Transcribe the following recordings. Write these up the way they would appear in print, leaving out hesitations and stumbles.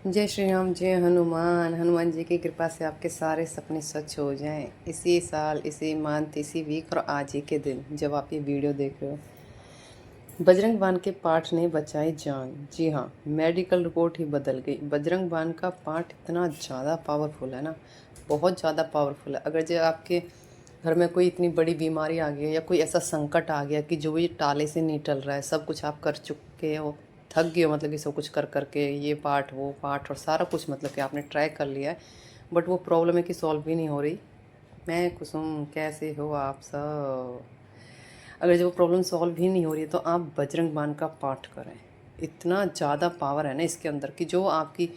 जय श्री राम, जय हनुमान। हनुमान जी की कृपा से आपके सारे सपने सच हो जाएं इसी साल, इसी मंथ, इसी वीक और आज ही के दिन जब आप ये वीडियो देख रहे हो। बजरंग बाण के पाठ ने बचाई जान। जी हाँ, मेडिकल रिपोर्ट ही बदल गई। बजरंग बाण का पाठ इतना ज़्यादा पावरफुल है ना, बहुत ज़्यादा पावरफुल है। अगर जो आपके घर में कोई इतनी बड़ी बीमारी आ गई है या कोई ऐसा संकट आ गया कि जो ये टाले से नहीं टल रहा है, सब कुछ आप कर चुके हो, थक गए हो, मतलब कि सब कुछ कर करके ये पार्ट वो पार्ट और सारा कुछ, मतलब कि आपने ट्राई कर लिया है, बट वो प्रॉब्लम है कि सॉल्व भी नहीं हो रही। मैं कुसुम, कैसे हो आप सब? अगर जो प्रॉब्लम सॉल्व भी नहीं हो रही है तो आप बजरंग बाण का पाठ करें। इतना ज़्यादा पावर है ना इसके अंदर कि जो आपकी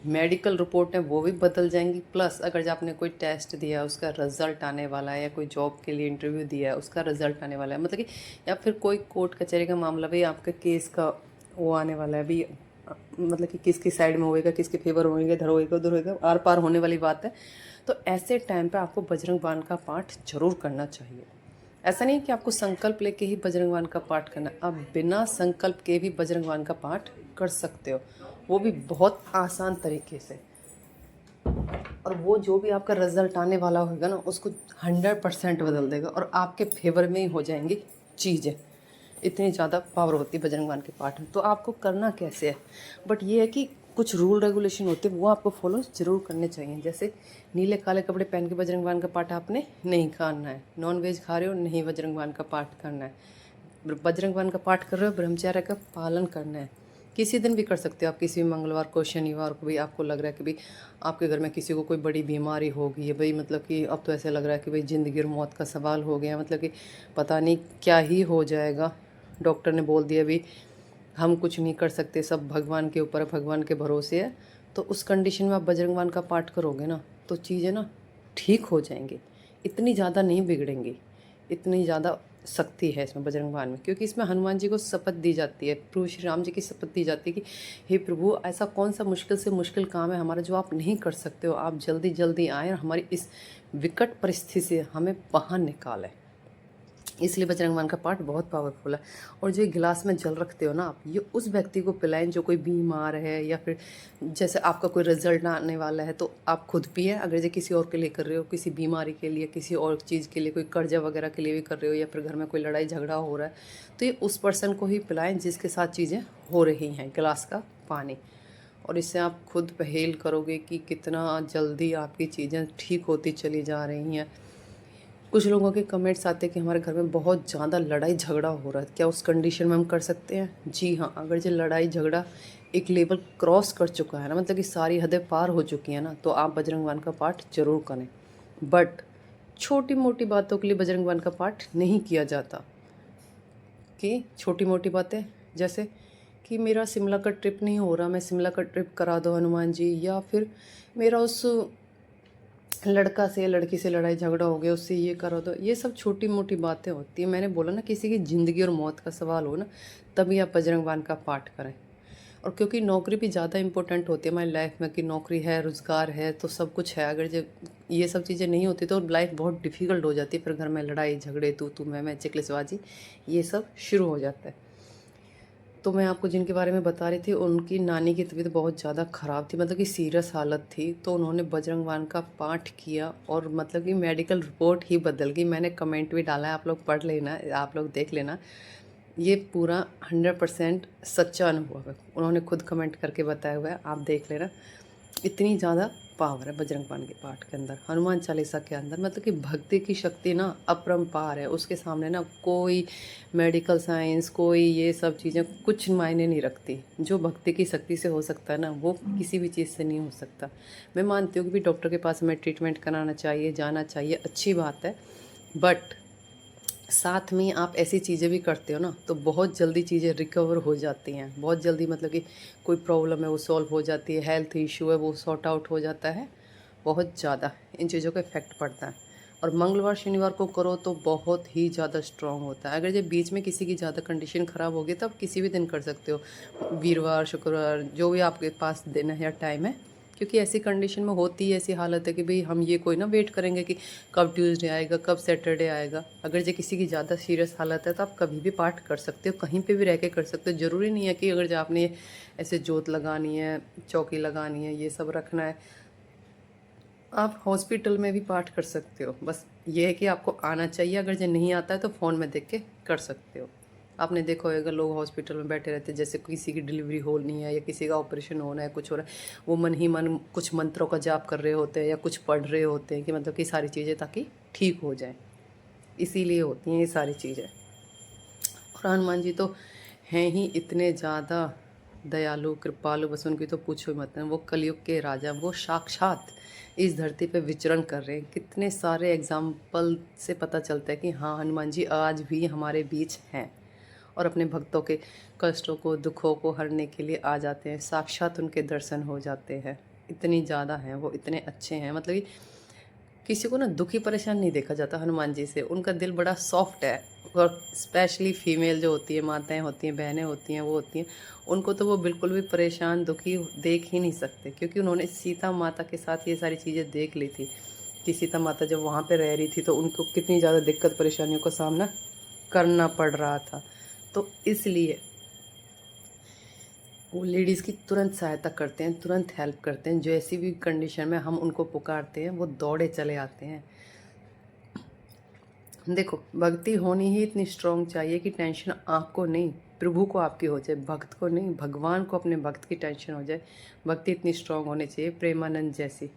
मेडिकल रिपोर्ट है वो भी बदल जाएंगी। प्लस अगर जो आपने कोई टेस्ट दिया है उसका रिजल्ट आने वाला है, या कोई जॉब के लिए इंटरव्यू दिया है उसका रिजल्ट आने वाला है, मतलब कि या फिर कोई कोर्ट कचहरी का मामला भी आपके केस का वो आने वाला है भी, मतलब कि किसकी साइड में होएगा, किसके फेवर होएगा, इधर होएगा उधर होएगा, आर पार होने वाली बात है। तो ऐसे टाइम पे आपको बजरंग बाण का पाठ जरूर करना चाहिए। ऐसा नहीं कि आपको संकल्प लेके ही बजरंग बाण का पाठ करना, आप बिना संकल्प के भी बजरंग बाण का पाठ कर सकते हो, वो भी बहुत आसान तरीके से। और वो जो भी आपका रिजल्ट आने वाला होगा ना उसको 100% बदल देगा और आपके फेवर में ही हो जाएंगी चीज़ें। इतनी ज़्यादा पावर होती है बजरंग बाण के पाठ में। तो आपको करना कैसे है, बट ये है कि कुछ रूल रेगुलेशन होते हैं वो आपको फॉलो जरूर करने चाहिए। जैसे नीले काले कपड़े पहन के बजरंग बाण का पाठ आपने नहीं करना है, नॉन वेज खा रहे हो नहीं बजरंग बाण का पाठ करना है, बजरंग बाण का पाठ कर रहे हो ब्रह्मचर्य का पालन करना है। किसी दिन भी कर सकते हो आप, किसी भी मंगलवार को, शनिवार को भी आपको लग रहा है कि भाई आपके घर में किसी को कोई बड़ी बीमारी हो गई है भाई, मतलब कि अब तो ऐसे लग रहा है कि भाई ज़िंदगी और मौत का सवाल हो गया, मतलब कि पता नहीं क्या ही हो जाएगा, डॉक्टर ने बोल दिया भी हम कुछ नहीं कर सकते, सब भगवान के ऊपर है, भगवान के भरोसे है। तो उस कंडीशन में आप बजरंग बाण का पाठ करोगे ना तो चीज़ें ना ठीक हो जाएंगी, इतनी ज़्यादा नहीं बिगड़ेंगी। इतनी ज़्यादा शक्ति है इसमें बजरंग बाण में, क्योंकि इसमें हनुमान जी को शपथ दी जाती है, प्रभु श्री राम जी की शपथ दी जाती है कि हे प्रभु, ऐसा कौन सा मुश्किल से मुश्किल काम है हमारा जो आप नहीं कर सकते हो, आप जल्दी जल्दी आएँ और हमारी इस विकट परिस्थिति से हमें बाहर निकालें। इसलिए बजरंग बाण का पाठ बहुत पावरफुल है। और जो गिलास में जल रखते हो ना आप, ये उस व्यक्ति को पिलाएं जो कोई बीमार है, या फिर जैसे आपका कोई रिजल्ट आने वाला है तो आप खुद पिए। अगर जो किसी और के लिए कर रहे हो, किसी बीमारी के लिए, किसी और चीज़ के लिए, कोई कर्जा वगैरह के लिए भी कर रहे हो, या फिर घर में कोई लड़ाई झगड़ा हो रहा है, तो ये उस पर्सन को ही पिलाएं जिसके साथ चीज़ें हो रही हैं, गिलास का पानी। और इससे आप खुद पहेल करोगे कि कितना जल्दी आपकी चीज़ें ठीक होती चली जा रही हैं। कुछ लोगों के कमेंट्स आते हैं कि हमारे घर में बहुत ज़्यादा लड़ाई झगड़ा हो रहा है, क्या उस कंडीशन में हम कर सकते हैं? जी हाँ, अगर जो लड़ाई झगड़ा एक लेवल क्रॉस कर चुका है ना, मतलब कि सारी हदें पार हो चुकी हैं ना, तो आप बजरंग बाण का पाठ जरूर करें। बट छोटी मोटी बातों के लिए बजरंग बाण का पाठ नहीं किया जाता। कि छोटी मोटी बातें जैसे कि मेरा शिमला का ट्रिप नहीं हो रहा, मैं शिमला का ट्रिप करा दो हनुमान जी, या फिर मेरा उस लड़का से लड़की से लड़ाई झगड़ा हो गया उससे ये करो, तो ये सब छोटी मोटी बातें होती हैं। मैंने बोला ना, किसी की ज़िंदगी और मौत का सवाल हो ना तभी आप बजरंग बाण का पाठ करें। और क्योंकि नौकरी भी ज़्यादा इंपॉर्टेंट होती है हमारी लाइफ में, कि नौकरी है, रोज़गार है, तो सब कुछ है। अगर जब ये सब चीज़ें नहीं होती तो लाइफ बहुत डिफ़िकल्ट हो जाती है, फिर घर में लड़ाई झगड़े, तू मैं चिकलिसबाजी, ये सब शुरू हो जाता है। तो मैं आपको जिनके बारे में बता रही थी उनकी नानी की तबीयत बहुत ज़्यादा ख़राब थी, मतलब कि सीरियस हालत थी, तो उन्होंने बजरंग बाण का पाठ किया और मतलब कि मेडिकल रिपोर्ट ही बदल गई। मैंने कमेंट भी डाला है, आप लोग पढ़ लेना, आप लोग देख लेना। ये पूरा 100% सच्चा अनुभव है, उन्होंने खुद कमेंट करके बताया हुआ है, आप देख लेना। इतनी ज़्यादा पावर है बजरंग बाण के पाठ के अंदर, हनुमान चालीसा के अंदर, मतलब कि भक्ति की शक्ति ना अपरंपार है। उसके सामने ना कोई मेडिकल साइंस, कोई ये सब चीज़ें कुछ मायने नहीं रखती। जो भक्ति की शक्ति से हो सकता है ना, वो किसी भी चीज़ से नहीं हो सकता। मैं मानती हूँ कि भी डॉक्टर के पास हमें ट्रीटमेंट कराना चाहिए, जाना चाहिए, अच्छी बात है, बट साथ में आप ऐसी चीज़ें भी करते हो ना तो बहुत जल्दी चीज़ें रिकवर हो जाती हैं, बहुत जल्दी, मतलब कि कोई प्रॉब्लम है वो सॉल्व हो जाती है, हेल्थ इशू है वो सॉर्ट आउट हो जाता है। बहुत ज़्यादा इन चीज़ों का इफेक्ट पड़ता है। और मंगलवार शनिवार को करो तो बहुत ही ज़्यादा स्ट्रॉन्ग होता है। अगर जब बीच में किसी की ज़्यादा कंडीशन ख़राब होगी तब किसी भी दिन कर सकते हो, वीरवार शुक्रवार जो भी आपके पास दिन है या टाइम है, क्योंकि ऐसी कंडीशन में होती है, ऐसी हालत है कि भाई हम ये कोई ना वेट करेंगे कि कब ट्यूसडे आएगा, कब सैटरडे आएगा। अगर जो किसी की ज़्यादा सीरियस हालत है तो आप कभी भी पाठ कर सकते हो, कहीं पे भी रह के कर सकते हो। ज़रूरी नहीं है कि अगर जो आपने ऐसे जोत लगानी है, चौकी लगानी है, ये सब रखना है, आप हॉस्पिटल में भी पाठ कर सकते हो। बस ये है कि आपको आना चाहिए। अगर जो नहीं आता है तो फ़ोन में देख के कर सकते हो। आपने देखा होगा लोग हॉस्पिटल में बैठे रहते हैं, जैसे किसी की डिलीवरी होनी है या किसी का ऑपरेशन होना है, कुछ हो रहा है, वो मन ही मन कुछ मंत्रों का जाप कर रहे होते हैं या कुछ पढ़ रहे होते हैं कि मतलब कि सारी चीज़ें ताकि ठीक हो जाए। इसीलिए होती हैं ये सारी चीज़ें। और हनुमान जी तो हैं ही इतने ज़्यादा दयालु कृपालु, बस उनकी तो पूछो ही मत। वो कलयुग के राजा, वो साक्षात इस धरती पे विचरण कर रहे हैं। कितने सारे एग्जाम्पल से पता चलता है कि हाँ, हनुमान जी आज भी हमारे बीच हैं और अपने भक्तों के कष्टों को, दुखों को हरने के लिए आ जाते हैं। साक्षात उनके दर्शन हो जाते हैं। इतनी ज़्यादा हैं वो, इतने अच्छे हैं। मतलब कि किसी को ना दुखी परेशान नहीं देखा जाता हनुमान जी से। उनका दिल बड़ा सॉफ्ट है। और स्पेशली फीमेल जो होती है, माताएं होती हैं, बहनें होती हैं, वो होती हैं, उनको तो वो बिल्कुल भी परेशान दुखी देख ही नहीं सकते, क्योंकि उन्होंने सीता माता के साथ ये सारी चीज़ें देख ली थी कि सीता माता जब वहाँ पे रह रही थी तो उनको कितनी ज़्यादा दिक्कत परेशानियों का सामना करना पड़ रहा था। तो इसलिए वो लेडीज़ की तुरंत सहायता करते हैं, तुरंत हेल्प करते हैं। जैसी भी कंडीशन में हम उनको पुकारते हैं वो दौड़े चले आते हैं। देखो, भक्ति होनी ही इतनी स्ट्रांग चाहिए कि टेंशन आपको नहीं, प्रभु को आपकी हो जाए, भक्त को नहीं, भगवान को अपने भक्त की टेंशन हो जाए। भक्ति इतनी स्ट्रांग होनी चाहिए, प्रेमानंद जैसी।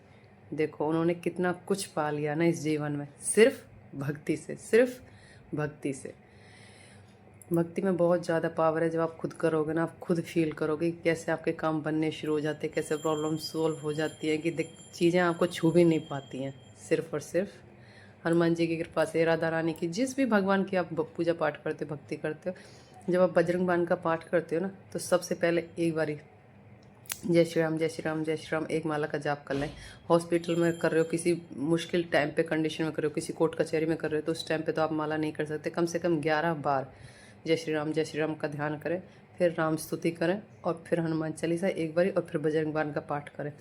देखो उन्होंने कितना कुछ पा लिया ना इस जीवन में, सिर्फ भक्ति से, सिर्फ भक्ति से। भक्ति में बहुत ज़्यादा पावर है। जब आप खुद करोगे ना, आप खुद फील करोगे कि कैसे आपके काम बनने शुरू हो जाते हैं, कैसे प्रॉब्लम सोल्व हो जाती है, कि चीज़ें आपको छू भी नहीं पाती हैं। सिर्फ और सिर्फ हनुमान जी की कृपा से, राधा रानी की, जिस भी भगवान की आप पूजा पाठ करते हो, भक्ति करते हो, जब आप बजरंग बाण का पाठ करते हो ना, तो सबसे पहले एक बारी जय श्री राम, जय श्री राम, जय श्री राम एक माला का जाप कर लें। हॉस्पिटल में कर रहे हो, किसी मुश्किल टाइम पे कंडीशन में कर रहे हो, किसी कोर्ट कचहरी में कर रहे हो, तो उस टाइम पे तो आप माला नहीं कर सकते। कम से कम 11 बार जय श्री राम का ध्यान करें, फिर राम स्तुति करें, और फिर हनुमान चालीसा एक बारी, और फिर बजरंग बाण का पाठ करें।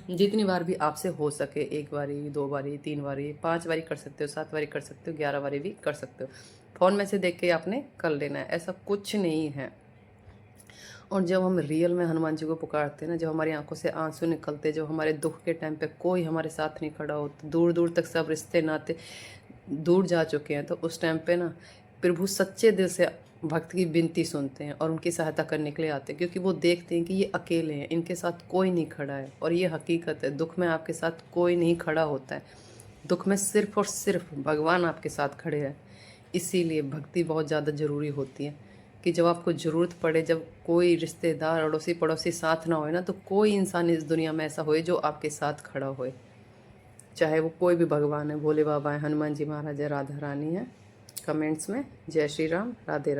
जितनी बार भी आपसे हो सके, 1 बारी, 2 बारी, 3 बारी, 5 बारी कर सकते हो, 7 बारी कर सकते हो, 11 बारी भी कर सकते हो। फ़ोन में से देख के आपने कर लेना है, ऐसा कुछ नहीं है। और जब हम रियल में हनुमान जी को पुकारते हैं ना, जब हमारी आंखों से आंसू निकलते, जब हमारे दुख के टाइम पे कोई हमारे साथ नहीं खड़ा होता, दूर दूर तक सब रिश्ते नाते दूर जा चुके हैं, तो उस टाइम पे ना प्रभु सच्चे दिल से भक्त की विनती सुनते हैं और उनकी सहायता करने के लिए आते हैं, क्योंकि वो देखते हैं कि ये अकेले हैं, इनके साथ कोई नहीं खड़ा है। और ये हकीकत है, दुख में आपके साथ कोई नहीं खड़ा होता है। दुख में सिर्फ और सिर्फ भगवान आपके साथ खड़े हैं। इसीलिए भक्ति बहुत ज़्यादा ज़रूरी होती है, कि जब आपको ज़रूरत पड़े, जब कोई रिश्तेदार, अड़ोसी पड़ोसी साथ ना होए ना, तो कोई इंसान इस दुनिया में ऐसा होए जो आपके साथ खड़ा होए। चाहे वो कोई भी भगवान है, भोले बाबा है, हनुमान जी महाराज है, राधा रानी है। कमेंट्स में जय श्री राम, राधे राधे।